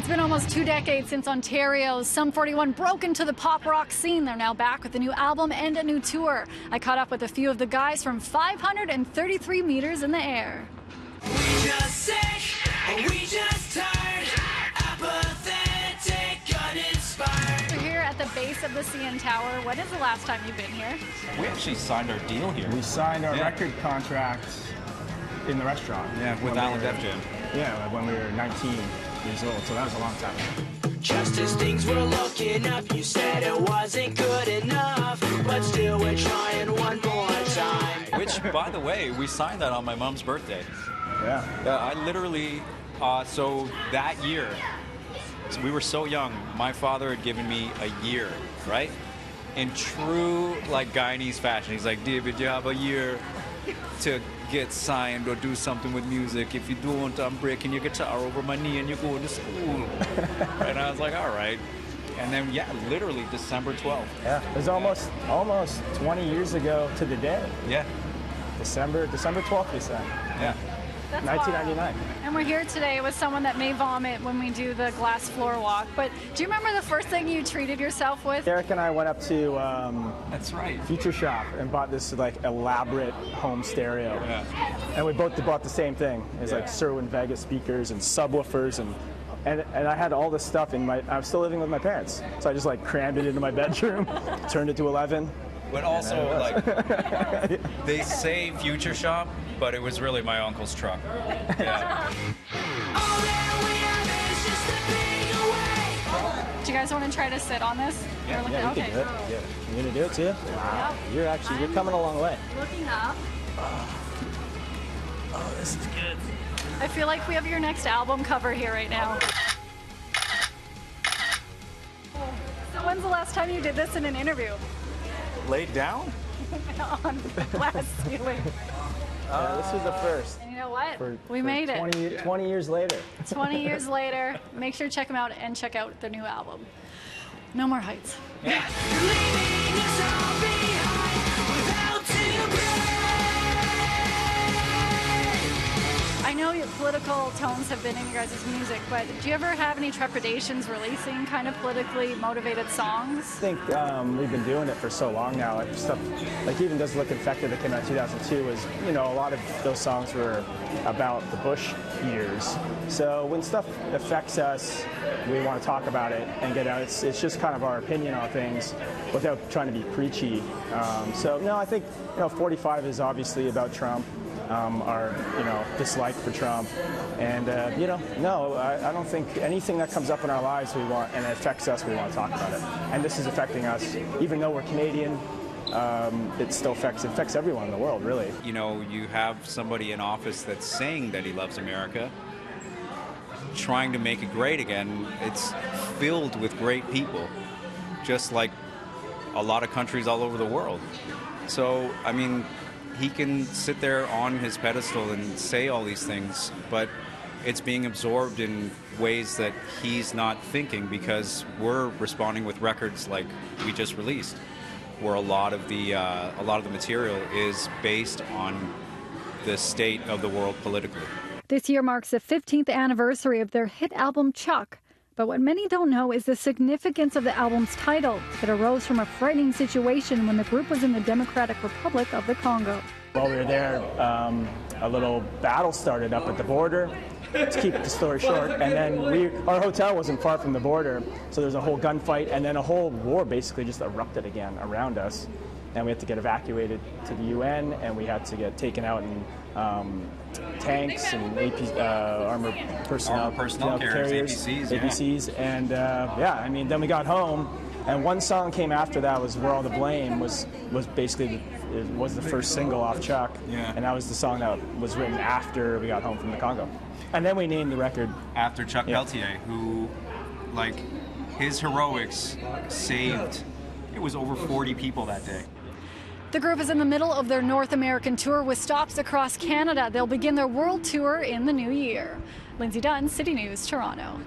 It's been almost 2 decades since Ontario's Sum 41 broke into the pop rock scene. They're now back with a new album and a new tour. I caught up with a few of the guys from 533 meters in the air. We just sick, we just tired, apathetic, uninspired. We're here at the base of the CN Tower. When is the last time you've been here? We actually signed our deal here. We signed our record contract in the restaurant. Yeah, with Alan Def Jam. Yeah, when we were 19 years old, so that was a long time ago. Just as things were looking up, you said it wasn't good enough, but still we're trying one more time. Which, by the way, we signed that on my mom's birthday. Yeah. I literally, so that year, so we were so young, my father had given me a year, right? In true, like, Guyanese fashion. He's like, David, you have a year to get signed or do something with music. If you don't, I'm breaking your guitar over my knee and you're going to school. And I was like, all right. And then, yeah, literally December 12th. Yeah, it was almost 20 years ago to the day. Yeah. December 12th we signed. Yeah. That's 1999. wild. And we're here today with someone that may vomit when we do the glass floor walk. But do you remember the first thing you treated yourself with? Eric and I went up to That's right. Future Shop and bought this like elaborate home stereo. Yeah. And we both bought the same thing. It was like Sherwin Vega speakers and subwoofers and I had all this stuff in I was still living with my parents. So I just like crammed it into my bedroom, turned it to 11. But also, like, they say Future Shop, but it was really my uncle's truck. Yeah. All that we have is just a big away. Do you guys want to try to sit on this? Yeah. Or Yeah, you okay. can do it. Yeah. You gonna do it too? Wow. You're coming a long way. Looking up. Oh, this is good. I feel like we have your next album cover here right now. So when's the last time you did this in an interview? Laid down? On the glass ceiling. Yeah, this was the first. And you know what? We For made it. 20 years later. 20 years later. Make sure to check them out and check out their new album. No More Heights. Leaving us all behind without to break. I know your political tones have been in your guys' music, but do you ever have any trepidations releasing kind of politically motivated songs? I think we've been doing it for so long now. Like stuff like even Does It Look Infected that came out in 2002 was, you know, a lot of those songs were about the Bush years. So when stuff affects us, we want to talk about it and get out. It's just kind of our opinion on things without trying to be preachy. So no, I think 45 is obviously about Trump. Our dislike for Trump, and no, I don't think anything that comes up in our lives we want and it affects us, we want to talk about it. And this is affecting us, even though we're Canadian. It still affects everyone in the world, really. You know, you have somebody in office that's saying that he loves America, trying to make it great again. It's filled with great people, just like a lot of countries all over the world. So, I mean, he can sit there on his pedestal and say all these things, but it's being absorbed in ways that he's not thinking, because we're responding with records like we just released, where a lot of the material is based on the state of the world politically. This year marks the 15th anniversary of their hit album Chuck. But what many don't know is the significance of the album's title. It arose from a frightening situation when the group was in the Democratic Republic of the Congo. While we were there, a little battle started up at the border. To keep the story short, and then our hotel wasn't far from the border, so there was a whole gunfight, and then a whole war basically just erupted again around us, and we had to get evacuated to the UN, and we had to get taken out in tanks and armored personnel carriers, APCs, and then we got home, and one song came after that was "Where All the Blame" was basically the first single off Chuck, and that was the song that was written after we got home from the Congo. And then we named the record after Chuck Peltier, who, like, his heroics saved, it was over 40 people that day. The group is in the middle of their North American tour with stops across Canada. They'll begin their world tour in the new year. Lindsay Dunn, City News, Toronto.